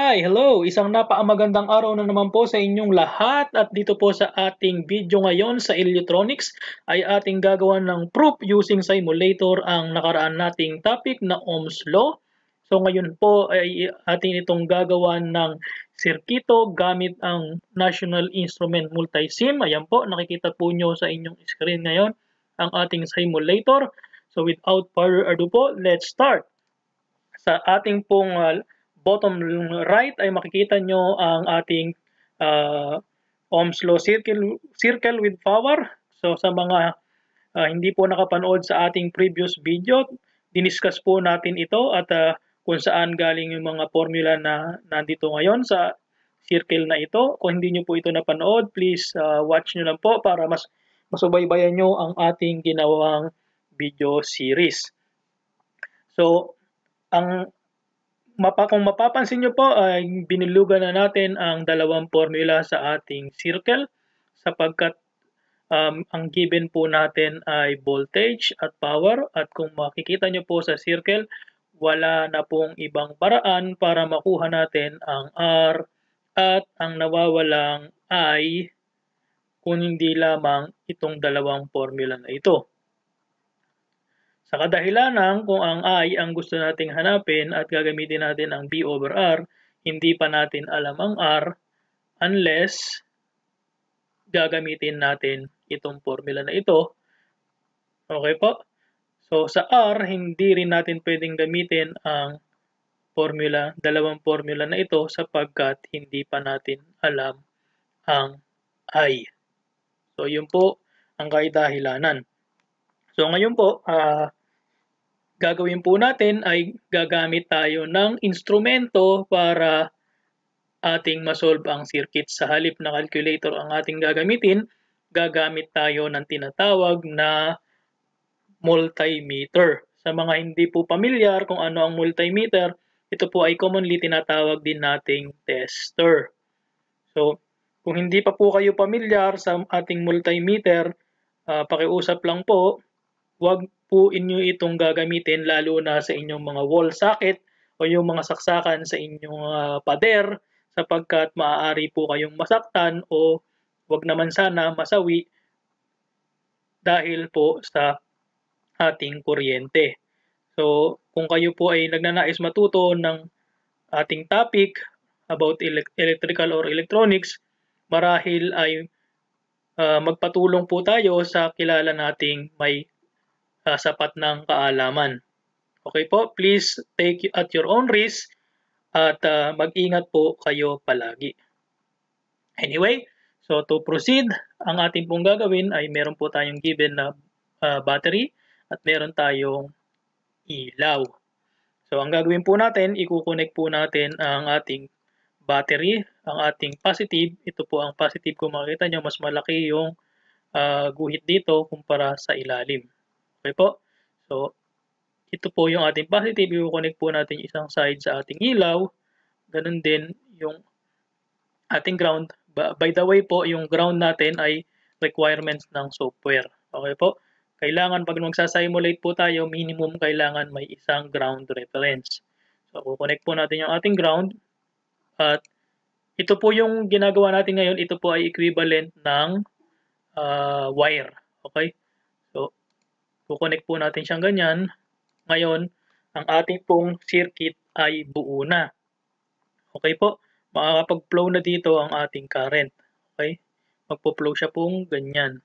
Hi, hello! Isang napakamagandang araw na naman po sa inyong lahat at dito po sa ating video ngayon sa Illutronics ay ating gagawa ng proof using simulator ang nakaraan nating topic na Ohm's Law. So ngayon po ay ating itong gagawa ng sirkito gamit ang National Instrument Multisim. Ayan po, nakikita po nyo sa inyong screen ngayon ang ating simulator. So without further ado po, let's start! Sa ating pong bottom right ay makikita nyo ang ating Ohm's Law circle with power. So sa mga hindi po nakapanood sa ating previous video, diniscuss po natin ito at kung saan galing yung mga formula na nandito ngayon sa circle na ito. Kung hindi nyo po ito napanood, please watch nyo lang po para mas masubaybayan nyo ang ating ginawang video series. So, kung mapapansin nyo po ay binilugan na natin ang dalawang formula sa ating circle sapagkat ang given po natin ay voltage at power at kung makikita nyo po sa circle wala na pong ibang paraan para makuha natin ang R at ang nawawalang I kung hindi lamang itong dalawang formula na ito. Sa kadahilanan kung ang I ang gusto nating hanapin at gagamitin natin ang B over R, hindi pa natin alam ang R unless gagamitin natin itong formula na ito. Okay po? So sa R, hindi rin natin pwedeng gamitin ang formula, dalawang formula na ito sapagkat hindi pa natin alam ang I. So yun po ang kadahilanan. So ngayon po, gagawin po natin ay gagamit tayo ng instrumento para ating masolve ang circuit. Sa halip na calculator ang ating gagamitin, gagamit tayo ng tinatawag na multimeter. Sa mga hindi po pamilyar kung ano ang multimeter, ito po ay commonly tinatawag din nating tester. So, kung hindi pa po kayo pamilyar sa ating multimeter, pakiusap lang po, huwag po inyo itong gagamitin lalo na sa inyong mga wall socket o yung mga saksakan sa inyong pader sapagkat maaari po kayong masaktan o huwag naman sana masawi dahil po sa ating kuryente. So, kung kayo po ay nagnanais matuto ng ating topic about electrical or electronics, marahil ay magpatulong po tayo sa kilala nating may sapat ng kaalaman. Okay po, please take at your own risk at mag-ingat po kayo palagi. Anyway, so to proceed, ang ating pong gagawin ay meron po tayong given na battery at meron tayong ilaw. So ang gagawin po natin, i-connect po natin ang ating battery, ang ating positive. Ito po ang positive, kung makikita nyo, mas malaki yung guhit dito kumpara sa ilalim. Okay po? So, ito po yung ating positive. I-connect po natin isang side sa ating ilaw. Ganun din yung ating ground. By the way po, yung ground natin ay requirements ng software. Okay po? Kailangan pag magsasimulate po tayo, minimum kailangan may isang ground reference. So, kukonect po natin yung ating ground. At ito po yung ginagawa natin ngayon. Ito po ay equivalent ng wire. Okay? So, kukonect po natin siyang ganyan. Ngayon, ang ating pong circuit ay buo na. Okay po? Makakapag-flow na dito ang ating current. Okay? Magpo-flow siya pong ganyan.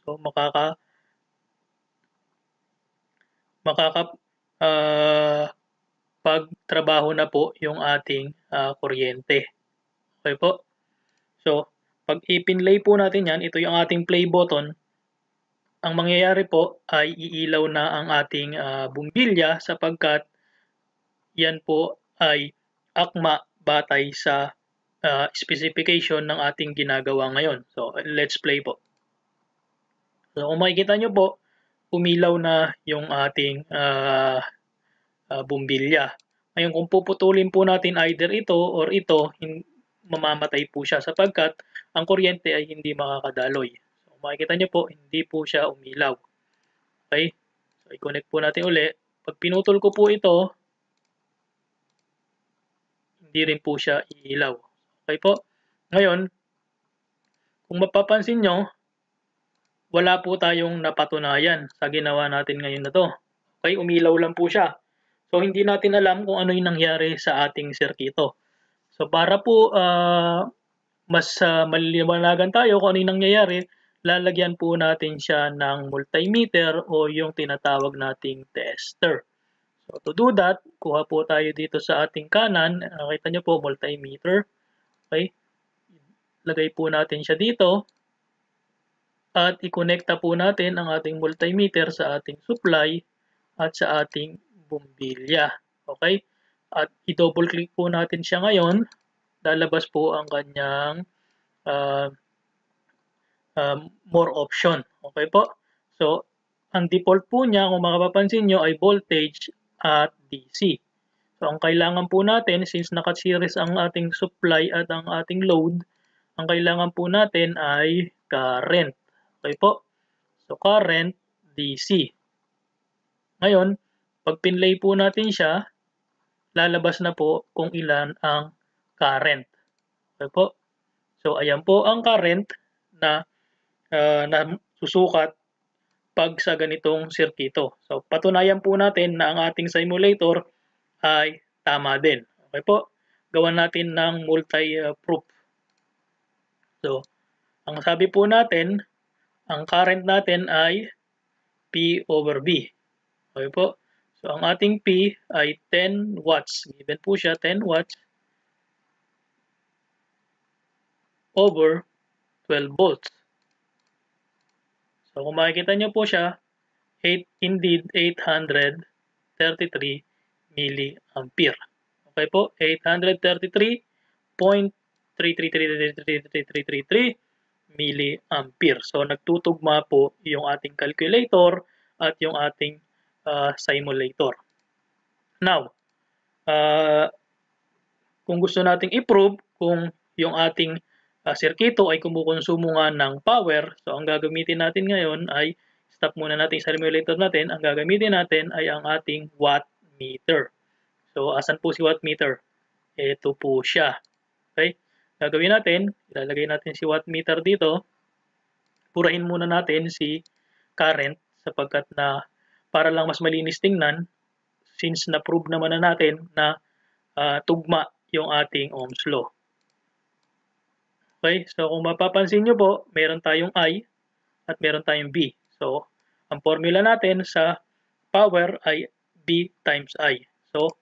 So, pagtrabaho na po yung ating kuryente. Okay po? So, pag ipinlay po natin yan, ito yung ating play button. Ang mangyayari po ay iilaw na ang ating bumbilya sapagkat yan po ay akma batay sa specification ng ating ginagawa ngayon. So, let's play po. So, kung makikita nyo po, umilaw na yung ating bumbilya. Ngayon, kung puputulin po natin either ito or ito, mamamatay po siya sapagkat ang kuryente ay hindi makakadaloy. So, makikita nyo po, hindi po siya umilaw. Okay? So, i-connect po natin uli. Pag pinutol ko po ito, hindi hindi rin po siya iilaw. Okay po? Ngayon, kung mapapansin nyo, wala po tayong napatunayan sa ginawa natin ngayon na to. Okay, umilaw lang po siya. So, hindi natin alam kung ano yung nangyari sa ating sirkito. So, para po mas maliliwanagan tayo kung ano yung nangyayari, lalagyan po natin siya ng multimeter o yung tinatawag nating tester. So, to do that, kuha po tayo dito sa ating kanan. Nakita nyo po, multimeter. Okay, lagay po natin siya dito. At i-connecta po natin ang ating multimeter sa ating supply at sa ating bumbilya. Okay? At i-double click po natin siya ngayon. Lalabas po ang kanyang more option. Okay po? So, ang default po niya, kung makapapansin nyo, ay voltage at DC. So, ang kailangan po natin, since naka-series ang ating supply at ang ating load, ang kailangan po natin ay current. Okay po? So, current DC. Ngayon, pag pinlay po natin siya, lalabas na po kung ilan ang current. Okay po? So, ayan po ang current na susukat pag sa ganitong sirkito. So, patunayan po natin na ang ating simulator ay tama din. Okay po? Gawan natin ng multi-proof. So, ang sabi po natin, ang current natin ay P over V. Okay po? So, ang ating P ay 10 watts. Given po siya 10 watts over 12 volts. So, kung makikita nyo po siya, indeed 833 milliampere. Okay po? 833.3333333 milliampere. So, nagtutugma po yung ating calculator at yung ating simulator. Now, kung gusto nating i-prove kung yung ating sirkito ay kumukonsumo nga ng power, so ang gagamitin natin ngayon ay stop muna natin sa simulator natin. Ang gagamitin natin ay ang ating wattmeter. So, asan po si wattmeter? Ito po siya. Okay? Gagawin natin, ilalagay natin si wattmeter dito. Purahin muna natin si current sapagkat na para lang mas malinis tingnan since na-prove naman na natin na tugma yung ating Ohm's law. Okay? So, kung mapapansin nyo po, meron tayong I at meron tayong B. So, ang formula natin sa power ay B times I. So,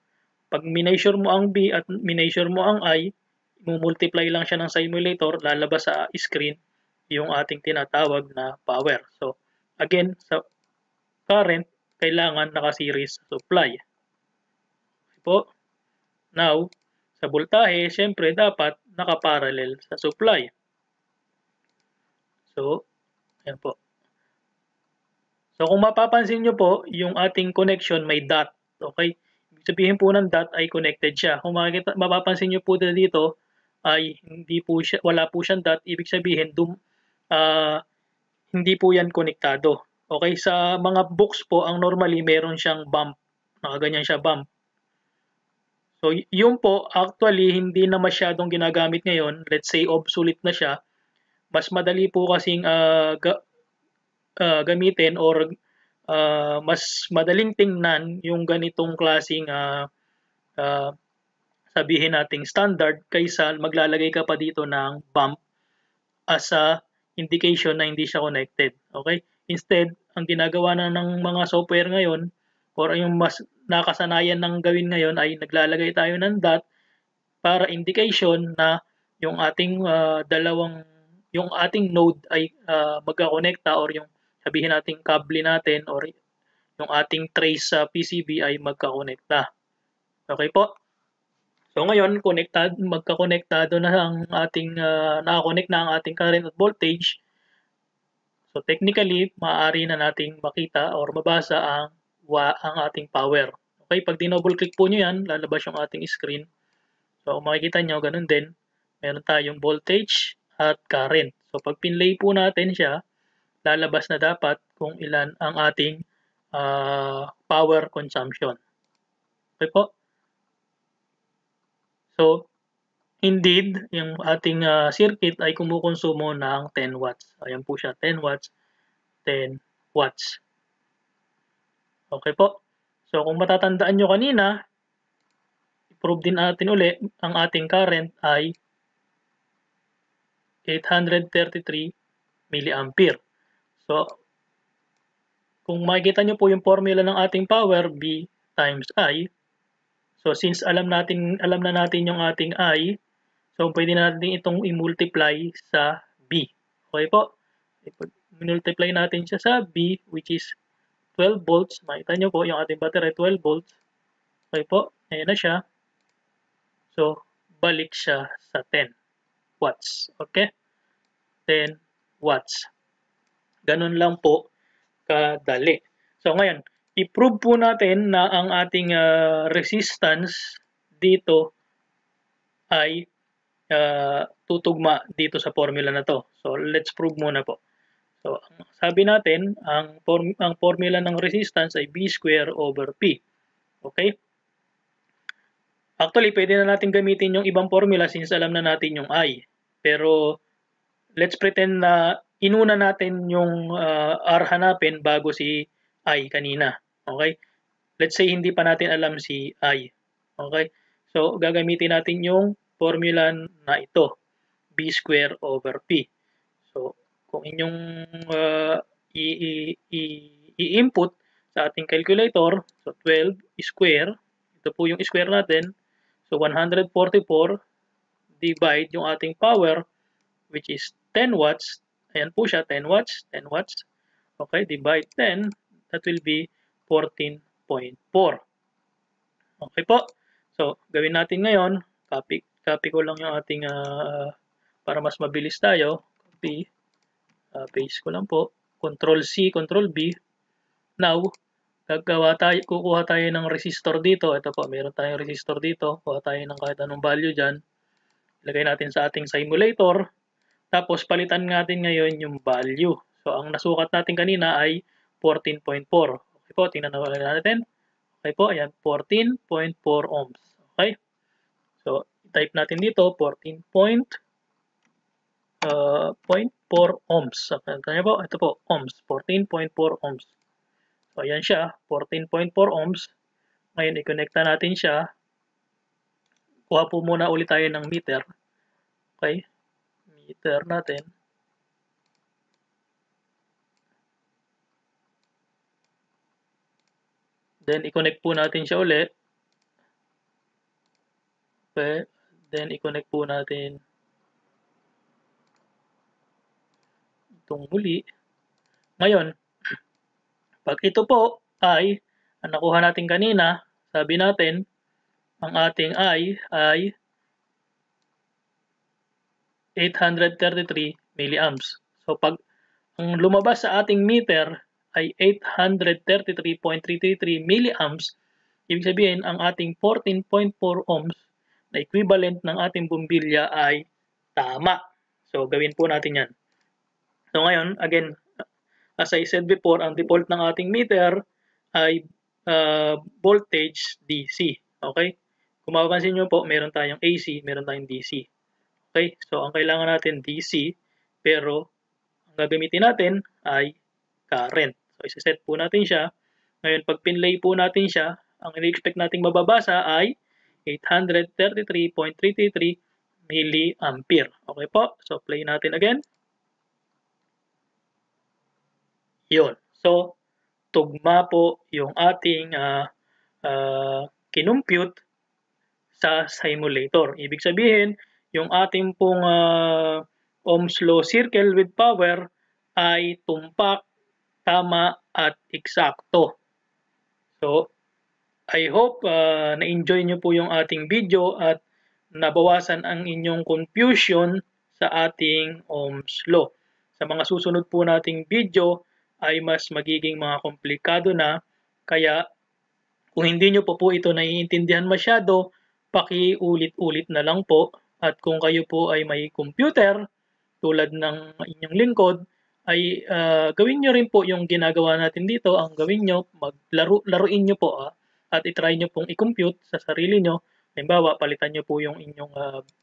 pag mineasure mo ang B at mineasure mo ang I, multiply lang siya ng simulator, lalabas sa screen yung ating tinatawag na power. So, again, sa current, kailangan naka-series supply. Po. Now, sa voltahe, syempre dapat naka-parallel sa supply. So, ayan po. So, kung mapapansin nyo po, yung ating connection may dot. Okay? Ibig sabihin po ng dot ay connected siya. Kung mapapansin nyo po dito, ay hindi po siya, wala po siyang dot. Ibig sabihin, hindi po yan konektado. Okay? Sa mga books po, ang normally meron siyang bump. Nakaganyan siya bump. So, yun po, actually, hindi na masyadong ginagamit ngayon. Let's say, obsolete na siya. Mas madali po kasing gamitin or mas madaling tingnan yung ganitong klaseng sabihin nating standard kaysa maglalagay ka pa dito ng bump as a indication na hindi siya connected. Okay? Instead, ang ginagawa na ng mga software ngayon or yung mas nakasanayan ng gawin ngayon ay naglalagay tayo ng dot para indication na yung ating yung ating node ay magkakonekta or yung sabihin nating kable natin or yung ating trace sa PCB ay magkakonekta. Okay po? So ngayon, magkakonektado na ang ating nakakonect na ang ating current at voltage. So technically, maaari na nating makita or mabasa ang ating power. Okay, pag dinouble click po nyo yan, lalabas yung ating screen. So kung makikita nyo, ganun din. Meron tayong voltage at current. So pag pinlay po natin siya, lalabas na dapat kung ilan ang ating power consumption. Okay po? So, indeed, yung ating circuit ay kumukonsumo ng 10 watts. Ayan po siya, 10 watts, 10 watts. Okay po. So, kung matatandaan nyo kanina, i-prove din natin uli, ang ating current ay 833 milliampere. So, kung makikita nyo po yung formula ng ating power, B times I. So, since alam na natin yung ating I, so pwede na natin itong i-multiply sa B. Okay po? I-multiply natin siya sa B, which is 12 volts. Makita nyo po yung ating battery, 12 volts. Okay po? Ayan na siya. So, balik siya sa 10 watts. Okay? 10 watts. Ganun lang po kadali. So, ngayon, i-prove po natin na ang ating resistance dito ay tutugma dito sa formula na to. So, let's prove muna po. So, sabi natin, ang formula ng resistance ay B square over P. Okay? Actually, pwede na natin gamitin yung ibang formula since alam na natin yung I. Pero, let's pretend na inuna natin yung R hanapin bago si I kanina. Okay? Let's say hindi pa natin alam si I. Okay? So, gagamitin natin yung formula na ito. B square over P. So, kung inyong i-input sa ating calculator, so 12 square, ito po yung square natin. So, 144 divide yung ating power, which is 10 watts. Ayan po siya, 10 watts, 10 watts. Okay, divide 10, that will be 14.4. Okay po. So, gawin natin ngayon, copy ko lang yung ating para mas mabilis tayo. Copy, paste ko lang po. Control C, Control B. Now, kukuha tayo ng resistor dito. Ito po, meron tayong resistor dito. Kuha tayo ng kahit anong value dyan. Ilagay natin sa ating simulator. Tapos, palitan natin ngayon yung value. So, ang nasukat natin kanina ay 14.4. Okay po, tingnan natin. Okay po, ayan, 14.4 ohms. Okay? So, type natin dito, 14.4 ohms. So, po, ito po, ohms, 14.4 ohms. So, ayan siya, 14.4 ohms. Ngayon, i-connecta natin siya. Kuha po muna ulit tayo ng meter. Okay? Meter natin. Then, i-connect po natin siya ulit. Okay? Then, i-connect po natin itong muli. Ngayon, pag ito po ay ang nakuha natin kanina, sabi natin, ang ating I ay 833 milliamps. So, pag ang lumabas sa ating meter ay 833.333 milliamps, ibig sabihin, ang ating 14.4 ohms na equivalent ng ating bumbilya ay tama. So, gawin po natin yan. So, ngayon, again, as I said before, ang default ng ating meter ay voltage DC. Okay? Kung mapapansin nyo po, meron tayong AC, meron tayong DC. Okay? So, ang kailangan natin DC, pero ang gagamitin natin ay current. So, isa-set po natin siya. Ngayon, pag pinlay po natin siya, ang in-expect nating mababasa ay 833.333 milliampere. Okay po? So, play natin again. Yun. So, tugma po yung ating kinumpute sa simulator. Ibig sabihin, yung ating pong Ohm's law circle with power ay tumpak, tama, at eksakto. So, I hope na-enjoy nyo po yung ating video at nabawasan ang inyong confusion sa ating Ohm's law. Sa mga susunod po nating video ay mas magiging mga komplikado na, kaya kung hindi nyo po ito naiintindihan masyado, paki-ulit-ulit na lang po. At kung kayo po ay may computer, tulad ng inyong lingkod, ay gawin nyo rin po yung ginagawa natin dito. Ang gawin nyo, laruin nyo po at itry nyo pong i-compute sa sarili nyo Halimbawa, palitan nyo po yung inyong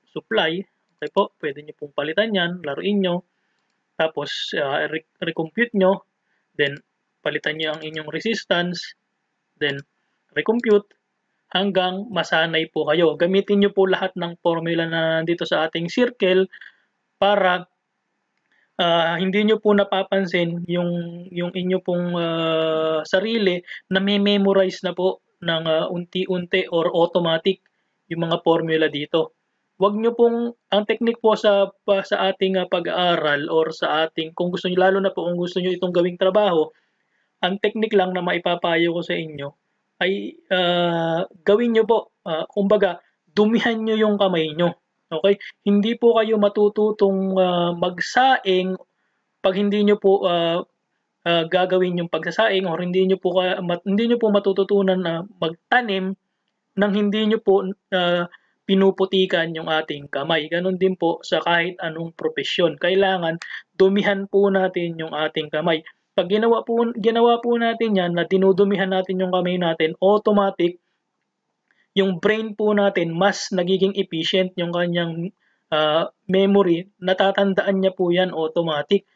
supply. Okay po, pwede nyo pong palitan yan, laruin nyo. Tapos, recompute nyo. Then, palitan nyo ang inyong resistance. Then, recompute hanggang masanay po kayo. Gamitin nyo po lahat ng formula na dito sa ating circle para hindi nyo po napapansin yung inyo pong sarili na may memorize na po ng unti-unti or automatic yung mga formula dito. Wag nyo pong, ang technique po sa ating pag-aaral or sa ating, kung gusto nyo, lalo na po kung gusto nyo itong gawing trabaho, ang technique lang na maipapayo ko sa inyo ay gawin nyo po, kumbaga, dumihan nyo yung kamay nyo. Okay? Hindi po kayo matututong magsaing pag hindi nyo po gagawin yung pagsasaing or hindi nyo po matututunan na magtanim nang hindi nyo po pinuputikan yung ating kamay. Ganon din po sa kahit anong profesyon. Kailangan dumihan po natin yung ating kamay. Pag ginawa po natin yan, na dinudumihan natin yung kamay natin, automatic, yung brain po natin mas nagiging efficient yung kanyang memory, natatandaan niya po yan automatic.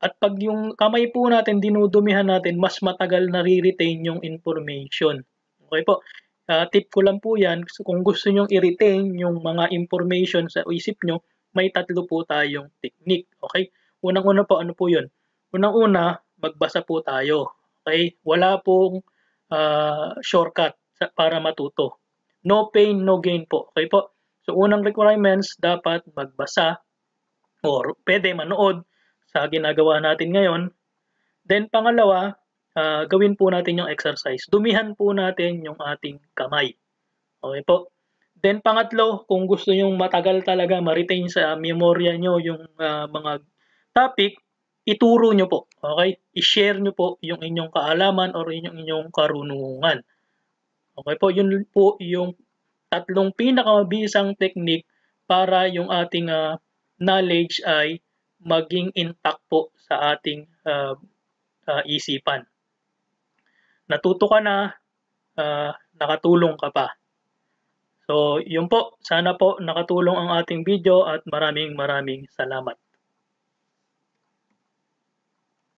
At pag yung kamay po natin, dinudumihan natin, mas matagal na re-retain yung information. Okay po. Tip ko lang po yan, kung gusto nyong i-retain yung mga information sa isip nyo, may tatlo po tayong technique. Okay? Unang-una po, ano po yun? Unang-una, magbasa po tayo. Okay? Wala pong shortcut para matuto. No pain, no gain po. Okay po? So, unang requirements, dapat magbasa or pwede manood sa ginagawa natin ngayon. Then, pangalawa, gawin po natin yung exercise. Dumihan po natin yung ating kamay. Okay po? Then, pangatlo, kung gusto nyo matagal talaga ma-retain sa memorya nyo yung mga topic, ituro nyo po. Okay? I-share nyo po yung inyong kaalaman or yung inyong karunungan. Okay po? Yun po yung tatlong pinakamabisang technique para yung ating knowledge ay maging intact po sa ating isipan. Natuto ka na, nakatulong ka pa. So, yun po. Sana po nakatulong ang ating video at maraming salamat.